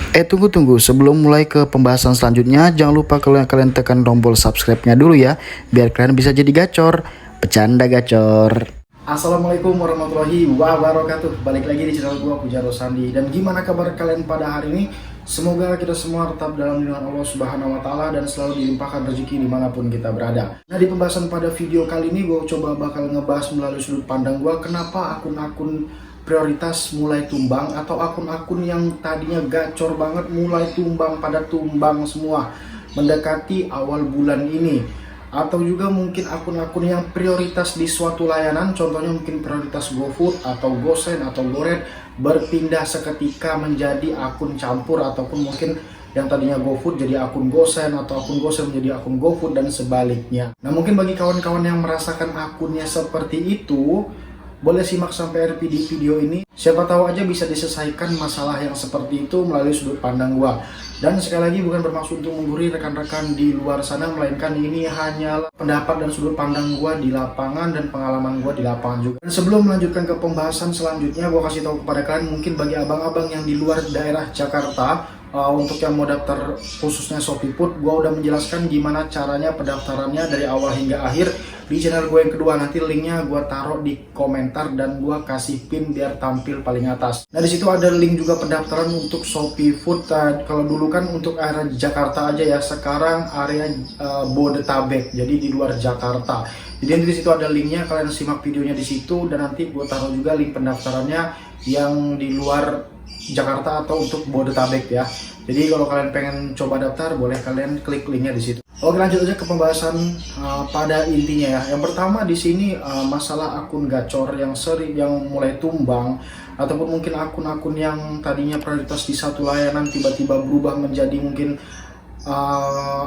Tunggu, sebelum mulai ke pembahasan selanjutnya, jangan lupa kalian tekan tombol subscribe-nya dulu ya, biar kalian bisa jadi gacor, bercanda gacor. Assalamualaikum warahmatullahi wabarakatuh. Balik lagi di channel gua Pujaro Sandi. Dan gimana kabar kalian pada hari ini? Semoga kita semua tetap dalam lindungan Allah Subhanahu wa Ta'ala dan selalu dilimpahkan rezeki dimanapun kita berada. Nah, di pembahasan pada video kali ini gue coba bakal ngebahas melalui sudut pandang gue kenapa akun-akun prioritas mulai tumbang, atau akun-akun yang tadinya gacor banget mulai tumbang semua mendekati awal bulan ini. Atau juga mungkin akun-akun yang prioritas di suatu layanan, contohnya mungkin prioritas GoFood atau GoSend atau GoRed, berpindah seketika menjadi akun campur, ataupun mungkin yang tadinya GoFood jadi akun GoSend, atau akun GoSend menjadi akun GoFood dan sebaliknya. Nah, mungkin bagi kawan-kawan yang merasakan akunnya seperti itu, boleh simak sampai RP di video ini. Siapa tahu aja bisa diselesaikan masalah yang seperti itu melalui sudut pandang gua. Dan sekali lagi bukan bermaksud untuk menggurui rekan-rekan di luar sana, melainkan ini hanyalah pendapat dan sudut pandang gua di lapangan dan pengalaman gua di lapangan juga. Dan sebelum melanjutkan ke pembahasan selanjutnya, gua kasih tahu kepada kalian, mungkin bagi abang-abang yang di luar daerah Jakarta, untuk yang mau daftar khususnya ShopeeFood, gue udah menjelaskan gimana caranya pendaftarannya dari awal hingga akhir di channel gue yang kedua. Nanti linknya gue taruh di komentar dan gue kasih pin biar tampil paling atas. Nah, di situ ada link juga pendaftaran untuk ShopeeFood. Kalau dulu kan untuk area Jakarta aja ya, sekarang area Bodetabek, jadi di luar Jakarta. Jadi di situ ada linknya, kalian simak videonya di situ, dan nanti gue taruh juga link pendaftarannya yang di luar Jakarta atau untuk Bodetabek ya. Jadi kalau kalian pengen coba daftar, boleh kalian klik linknya di situ. Oke, lanjut aja ke pembahasan pada intinya ya. Yang pertama di sini masalah akun gacor yang sering yang mulai tumbang, ataupun mungkin akun-akun yang tadinya prioritas di satu layanan tiba-tiba berubah menjadi mungkin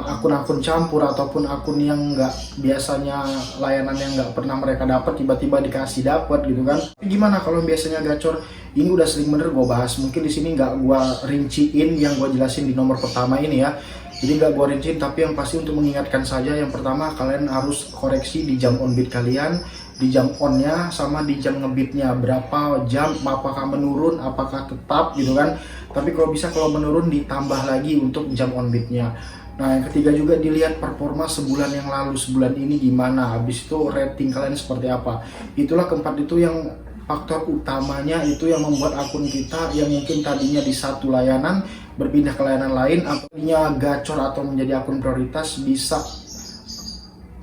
akun-akun campur, ataupun akun yang nggak biasanya layanan yang nggak pernah mereka dapat tiba-tiba dikasih dapat gitu kan. Tapi gimana kalau biasanya gacor? Ini udah sering bener gue bahas, mungkin di sini nggak gue rinciin yang gue jelasin di nomor pertama ini ya. Jadi nggak gue rinciin, tapi yang pasti untuk mengingatkan saja, yang pertama kalian harus koreksi di jam on beat kalian, di jam onnya sama di jam ngebitnya, berapa jam, apakah menurun, apakah tetap gitu kan. Tapi kalau bisa, kalau menurun ditambah lagi untuk jam on beatnya. Nah, yang ketiga juga dilihat performa sebulan yang lalu, sebulan ini gimana, habis itu rating kalian seperti apa. Itulah keempat itu yang faktor utamanya, itu yang membuat akun kita yang mungkin tadinya di satu layanan berpindah ke layanan lain, akunnya gacor atau menjadi akun prioritas, bisa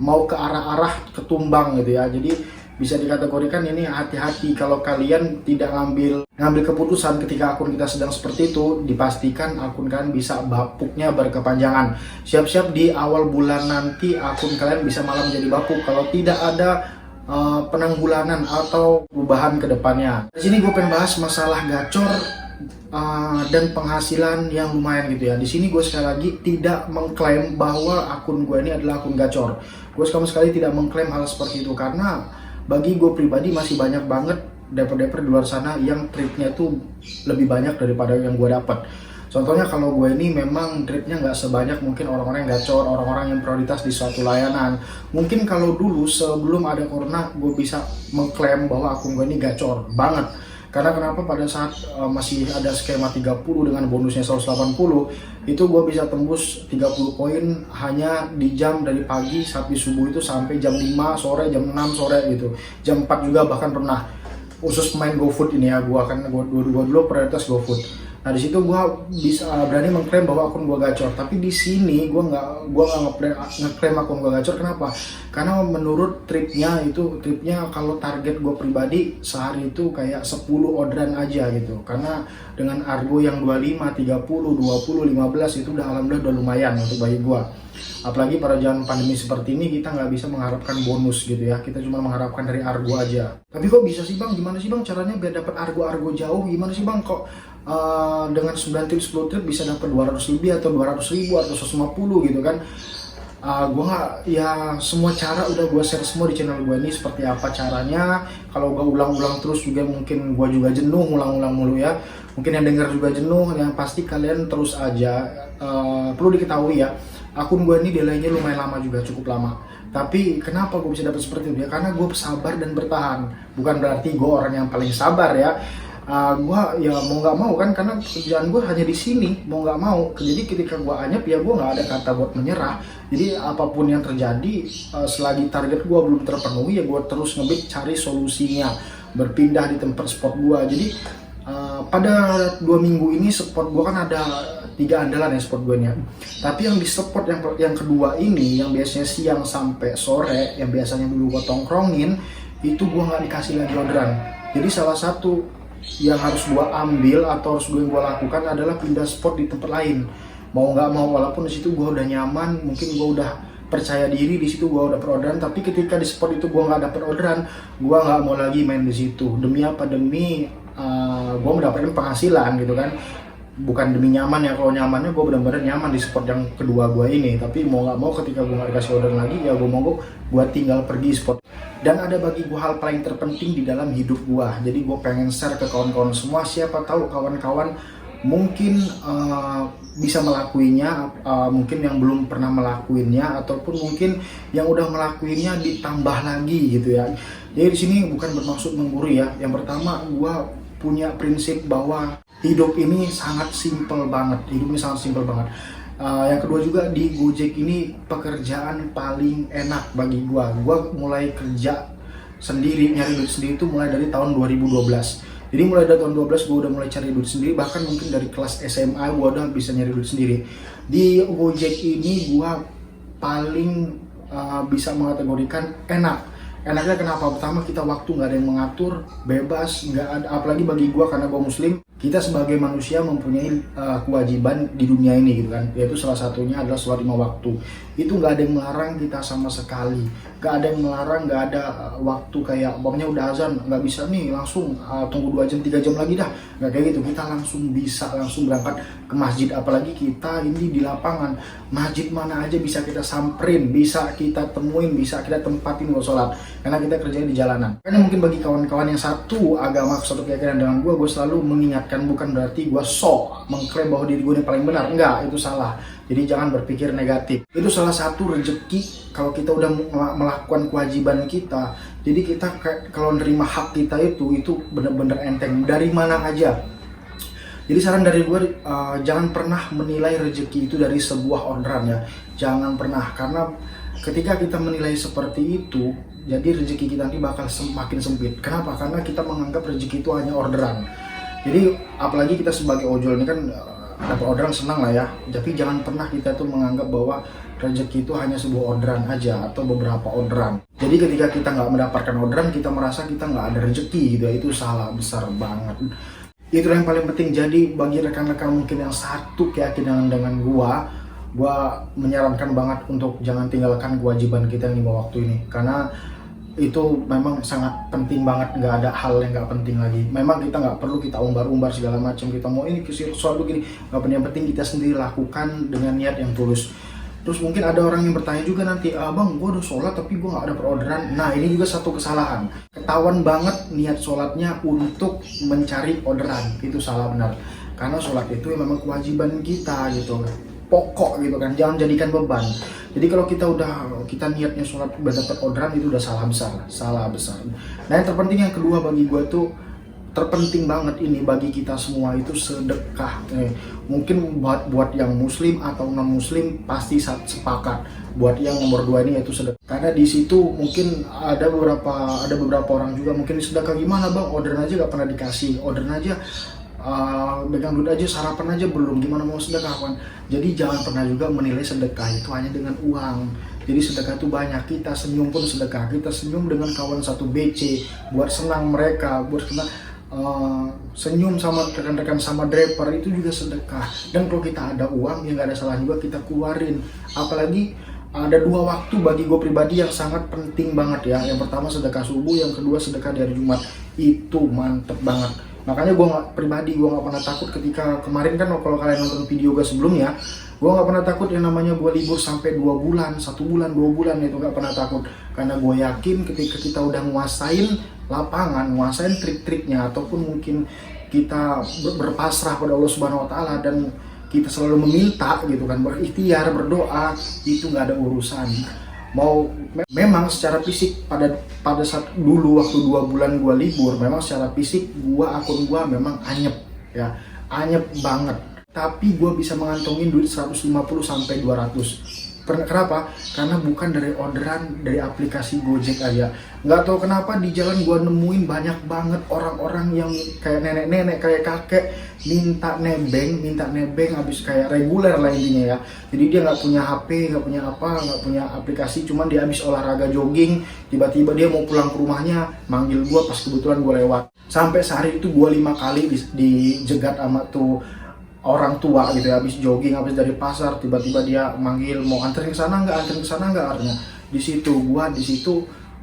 mau ke arah-arah ketumbang gitu ya. Jadi bisa dikategorikan ini hati-hati kalau kalian tidak ngambil keputusan ketika akun kita sedang seperti itu, dipastikan akun kalian bisa bapuknya berkepanjangan. Siap-siap di awal bulan nanti akun kalian bisa malah menjadi bapuk kalau tidak ada penanggulangan atau perubahan ke depannya. Di sini gue pengen bahas masalah gacor dan penghasilan yang lumayan gitu ya. Di sini gue sekali lagi tidak mengklaim bahwa akun gue ini adalah akun gacor. Gue sama sekali tidak mengklaim hal seperti itu, karena bagi gue pribadi masih banyak banget deper-deper di luar sana yang tripnya tuh lebih banyak daripada yang gue dapat. Contohnya kalau gue ini memang tripnya nggak sebanyak mungkin orang-orang yang gacor, orang-orang yang prioritas di suatu layanan. Mungkin kalau dulu sebelum ada corona gue bisa mengklaim bahwa akun gue ini gacor banget. Karena kenapa, pada saat masih ada skema 30 dengan bonusnya 180, itu gue bisa tembus 30 poin hanya di jam dari pagi sampai subuh itu sampai jam 5 sore, jam 6 sore gitu. Jam 4 juga bahkan pernah. Khusus pemain GoFood ini ya, gue dulu prioritas GoFood. Nah, di situ gue bisa berani mengklaim bahwa akun gue gacor. Tapi di sini gue nggak ngeklaim akun gue gacor. Kenapa? Karena menurut tripnya kalau target gue pribadi sehari itu kayak 10 orderan aja gitu. Karena dengan argo yang 25, 30, 20, 15 itu udah alhamdulillah udah lumayan untuk bagi gue. Apalagi pada zaman pandemi seperti ini, kita nggak bisa mengharapkan bonus gitu ya. Kita cuma mengharapkan dari argo aja. Tapi kok bisa sih bang? Gimana sih bang caranya biar dapat argo jauh? Gimana sih bang kok dengan 9 trip 10 trip bisa dapat 200 lebih atau 200 ribu atau 150 gitu kan? Gue nggak, ya semua cara udah gue share semua di channel gue ini seperti apa caranya. Kalau gue ulang-ulang terus juga mungkin gue juga jenuh ulang-ulang mulu ya. Mungkin yang denger juga jenuh. Yang pasti kalian terus aja. Perlu diketahui ya, akun gue ini delaynya lumayan lama juga, cukup lama. Tapi kenapa gue bisa dapat seperti itu ya? Karena gue sabar dan bertahan. Bukan berarti gue orang yang paling sabar ya. gue ya mau nggak mau kan, karena pekerjaan gue hanya di sini, mau nggak mau. Jadi ketika gue anyap ya gue nggak ada kata buat menyerah. Jadi apapun yang terjadi, selagi target gue belum terpenuhi ya gue terus ngebit cari solusinya, berpindah di tempat spot gue. Jadi pada 2 minggu ini spot gue kan ada 3 andalan ya spot gue nya. Tapi yang di spot yang kedua ini, yang biasanya siang sampai sore, yang biasanya dulu gue tongkrongin, itu gue nggak dikasih lagi orderan. Jadi salah satu yang harus gue ambil atau harus gue lakukan adalah pindah spot di tempat lain. Mau nggak mau, walaupun di situ gue udah nyaman, mungkin gue udah percaya diri, di situ gue udah orderan, tapi ketika di spot itu gue nggak dapet orderan, gue nggak mau lagi main di situ. Demi apa? Demi gue mendapatkan penghasilan gitu kan, bukan demi nyaman ya. Kalau nyamannya gue benar-benar nyaman di spot yang kedua gue ini, tapi mau nggak mau ketika gue nggak dikasih order lagi ya gue tinggal pergi spot. Dan ada bagi gue hal paling terpenting di dalam hidup gue, jadi gue pengen share ke kawan-kawan semua. Siapa tahu kawan-kawan mungkin bisa melakuinya, mungkin yang belum pernah melakuinya, ataupun mungkin yang udah melakuinya ditambah lagi gitu ya. Jadi di sini bukan bermaksud menggurui ya. Yang pertama, gue punya prinsip bahwa hidup ini sangat simpel banget. Yang kedua juga, di Gojek ini pekerjaan paling enak bagi gua. Gua mulai kerja sendiri, nyari duit sendiri itu mulai dari tahun 2012. Jadi mulai dari tahun 2012 gua udah mulai cari duit sendiri, bahkan mungkin dari kelas SMA gua udah bisa nyari duit sendiri. Di Gojek ini gua paling bisa mengategorikan enak. Enaknya kenapa? Pertama, kita waktu nggak ada yang mengatur, bebas, nggak ada. Apalagi bagi gua, karena gua muslim, kita sebagai manusia mempunyai kewajiban di dunia ini gitu kan, yaitu salah satunya adalah sholat 5 waktu. Itu nggak ada yang melarang kita sama sekali, nggak ada yang melarang, nggak ada waktu kayak umpamanya udah azan nggak bisa nih langsung tunggu 2 jam 3 jam lagi dah, nggak kayak gitu. Kita langsung bisa langsung berangkat ke masjid. Apalagi kita ini di lapangan, masjid mana aja bisa kita samperin, bisa kita temuin, bisa kita tempatin buat sholat, karena kita kerjanya di jalanan. Karena mungkin bagi kawan-kawan yang satu agama, satu keyakinan dengan gue selalu mengingatkan, bukan berarti gue mengklaim bahwa diri gue ini paling benar, enggak, itu salah. Jadi jangan berpikir negatif. Itu salah satu rezeki kalau kita udah melakukan kewajiban kita. Jadi kita kalau nerima hak kita itu benar-benar enteng dari mana aja. Jadi saran dari gue, jangan pernah menilai rezeki itu dari sebuah orderan ya. Jangan pernah, karena ketika kita menilai seperti itu, jadi rezeki kita nanti bakal semakin sempit. Kenapa? Karena kita menganggap rezeki itu hanya orderan. Jadi apalagi kita sebagai ojol ini kan dapat orderan senang lah ya. Tapi jangan pernah kita tuh menganggap bahwa rezeki itu hanya sebuah orderan aja atau beberapa orderan. Jadi ketika kita nggak mendapatkan orderan, kita merasa kita nggak ada rezeki gitu ya. Itu salah besar banget. Itu yang paling penting. Jadi bagi rekan-rekan mungkin yang satu keyakinan dengan gua menyarankan banget untuk jangan tinggalkan kewajiban kita yang 5 waktu ini, karena itu memang sangat penting banget. Nggak ada hal yang nggak penting lagi. Memang kita nggak perlu kita umbar-umbar segala macam, kita mau ini soal begini, nggak penting. Yang penting kita sendiri lakukan dengan niat yang tulus. Terus mungkin ada orang yang bertanya juga nanti, bang, gue udah sholat tapi gue nggak ada orderan. Nah, ini juga satu kesalahan. Ketahuan banget niat sholatnya untuk mencari orderan, itu salah benar. Karena sholat itu memang kewajiban kita gitu, pokok gitu kan, jangan jadikan beban. Jadi kalau kita niatnya sholat udah dapat orderan, itu udah salah besar. Nah, yang terpenting yang kedua bagi gue tuh, terpenting banget ini bagi kita semua, itu sedekah. Mungkin buat yang muslim atau non muslim pasti sepakat. Buat yang nomor 2 ini yaitu sedekah. Karena di situ mungkin ada beberapa orang juga mungkin sedekah gimana bang, orderan aja gak pernah dikasih, orderan aja pegang duit aja, sarapan aja belum, gimana mau sedekah kan. Jadi jangan pernah juga menilai sedekah itu hanya dengan uang. Jadi sedekah itu banyak. Kita senyum pun sedekah, kita senyum dengan kawan satu BC buat senang mereka, buat senyum sama rekan-rekan sama driver, itu juga sedekah. Dan kalau kita ada uang ya nggak ada salah juga kita keluarin. Apalagi ada 2 waktu bagi gue pribadi yang sangat penting banget ya. Yang pertama sedekah subuh, yang kedua sedekah di hari Jumat. Itu mantep banget. Makanya gue nggak pernah takut ketika kemarin kan, kalau kalian nonton video gue sebelumnya, gue nggak pernah takut yang namanya gue libur sampai 2 bulan, 1 bulan, 2 bulan, itu nggak pernah takut. Karena gue yakin ketika kita udah nguasain lapangan, nguasain trik-triknya, ataupun mungkin kita berpasrah pada Allah Subhanahu Wa Taala dan kita selalu meminta gitu kan, berikhtiar, berdoa, itu nggak ada urusan. Memang secara fisik pada saat dulu waktu 2 bulan gue libur, memang secara fisik akun gue memang anyep ya, anyep banget. Tapi gue bisa mengantongin duit 150 sampai 200. Kenapa? Karena bukan dari orderan dari aplikasi Gojek aja. Nggak tahu kenapa di jalan gue nemuin banyak banget orang-orang yang kayak nenek-nenek, kayak kakek minta nebeng, habis kayak reguler lah intinya ya. Jadi dia nggak punya HP, nggak punya nggak punya aplikasi, cuman dia habis olahraga jogging, tiba-tiba dia mau pulang ke rumahnya, manggil gue pas kebetulan gue lewat. Sampai sehari itu gue 5 kali dijegat sama tuh orang tua gitu ya, habis jogging, habis dari pasar, tiba-tiba dia manggil mau anterin ke sana nggak, artinya di situ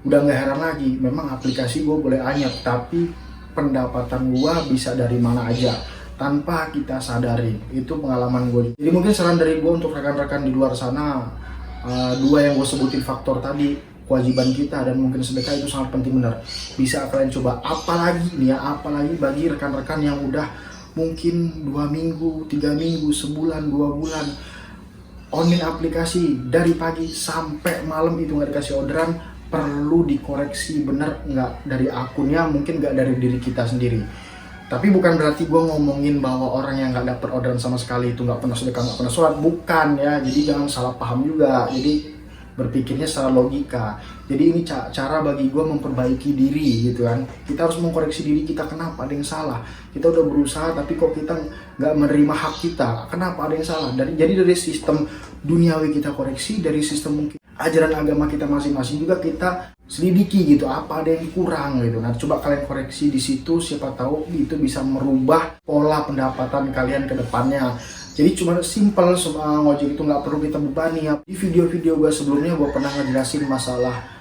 udah nggak heran lagi. Memang aplikasi gue boleh anyap, tapi pendapatan gue bisa dari mana aja tanpa kita sadari. Itu pengalaman gue. Jadi mungkin saran dari gue untuk rekan-rekan di luar sana, 2 yang gue sebutin faktor tadi, kewajiban kita dan mungkin sedekah itu sangat penting, benar. Bisa kalian coba. Apalagi bagi rekan-rekan yang udah mungkin 2 minggu, 3 minggu, sebulan, 2 bulan online aplikasi dari pagi sampai malam itu nggak dikasih orderan, perlu dikoreksi bener nggak dari akunnya, mungkin nggak dari diri kita sendiri. Tapi bukan berarti gue ngomongin bahwa orang yang nggak dapet orderan sama sekali itu nggak pernah sedekah, nggak pernah sholat, bukan ya. Jadi jangan salah paham juga. Jadi berpikirnya secara logika. Jadi ini cara bagi gue memperbaiki diri gitu kan. Kita harus mengkoreksi diri kita, kenapa ada yang salah. Kita udah berusaha tapi kok kita nggak menerima hak kita, kenapa ada yang salah. Jadi dari sistem duniawi kita koreksi, dari sistem mungkin ajaran agama kita masing-masing juga kita selidiki gitu, apa ada yang kurang gitu. Nah coba kalian koreksi di situ, siapa tahu itu bisa merubah pola pendapatan kalian ke depannya. Jadi cuma simple, ngojek itu nggak perlu kita bebani ya. Di video-video gue sebelumnya gue pernah ngejelasin masalah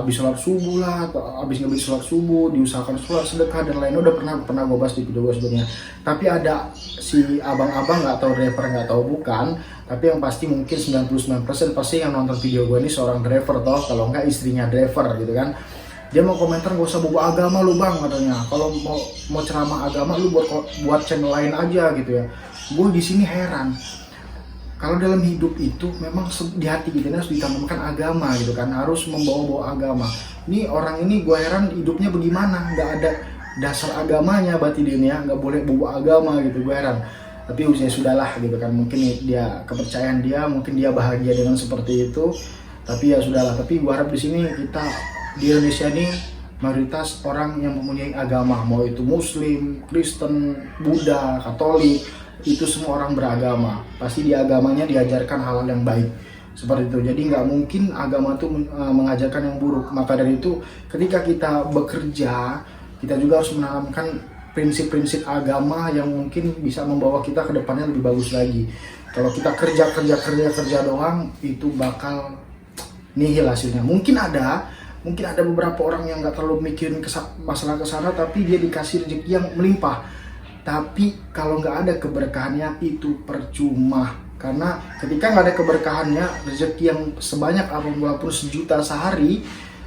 habis sholat subuh lah, habis ngebis sholat subuh, diusahakan sholat sedekah dan lainnya, udah pernah gue bahas di video gue sebelumnya. Tapi ada si abang-abang, nggak tahu driver, nggak tahu bukan, tapi yang pasti mungkin 99% pasti yang nonton video gue ini seorang driver toh, kalau nggak istrinya driver gitu kan. Dia mau komentar, gak usah bawa agama lu bang katanya. Kalau mau ceramah agama lu buat channel lain aja gitu ya. Gue di sini heran. Kalau dalam hidup itu memang di hati kita harus ditanamkan agama gitu kan, harus membawa agama. Ini orang ini gue heran hidupnya bagaimana, nggak ada dasar agamanya berarti dia nggak boleh bawa agama gitu, gue heran. Tapi usia sudahlah gitu kan, mungkin dia kepercayaan dia, mungkin dia bahagia dengan seperti itu. Tapi ya sudahlah. Tapi gue harap di sini kita di Indonesia ini mayoritas orang yang mempunyai agama, mau itu Muslim, Kristen, Buddha, Katolik, itu semua orang beragama. Pasti di agamanya diajarkan hal-hal yang baik seperti itu. Jadi nggak mungkin agama itu mengajarkan yang buruk. Maka dari itu ketika kita bekerja, kita juga harus menanamkan prinsip-prinsip agama yang mungkin bisa membawa kita ke depannya lebih bagus lagi. Kalau kita kerja doang, itu bakal nihil hasilnya. Mungkin ada beberapa orang yang nggak terlalu mikirin masalah kesana, tapi dia dikasih rezeki yang melimpah. Tapi kalau nggak ada keberkahannya itu percuma. Karena ketika nggak ada keberkahannya, rezeki yang sebanyak walaupun 1 juta sehari,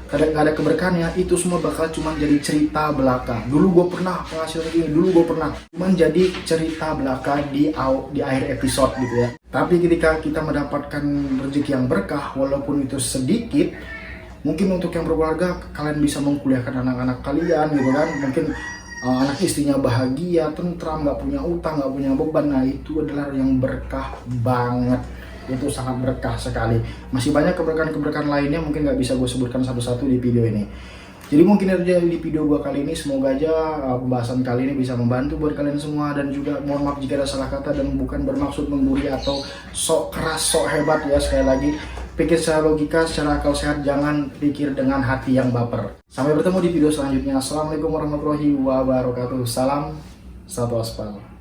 nggak ada keberkahannya, itu semua bakal cuma jadi cerita belaka. Dulu gue pernah penghasilan gini, cuman jadi cerita belaka di akhir episode gitu ya. Tapi ketika kita mendapatkan rezeki yang berkah, walaupun itu sedikit, mungkin untuk yang berkeluarga, kalian bisa mengkuliahkan anak-anak kalian gitu kan. Mungkin anak istrinya bahagia, tentram, nggak punya utang, nggak punya beban. Nah itu adalah yang berkah banget. Itu sangat berkah sekali. Masih banyak keberkahan-keberkahan lainnya, mungkin nggak bisa gue sebutkan satu-satu di video ini. Jadi mungkin aja di video gue kali ini, semoga aja pembahasan kali ini bisa membantu buat kalian semua. Dan juga mohon maaf jika ada salah kata dan bukan bermaksud membuli atau sok keras, sok hebat ya. Sekali lagi, pikir secara logika, secara akal sehat, jangan pikir dengan hati yang baper. Sampai bertemu di video selanjutnya. Assalamualaikum warahmatullahi wabarakatuh. Salam, satu aspal.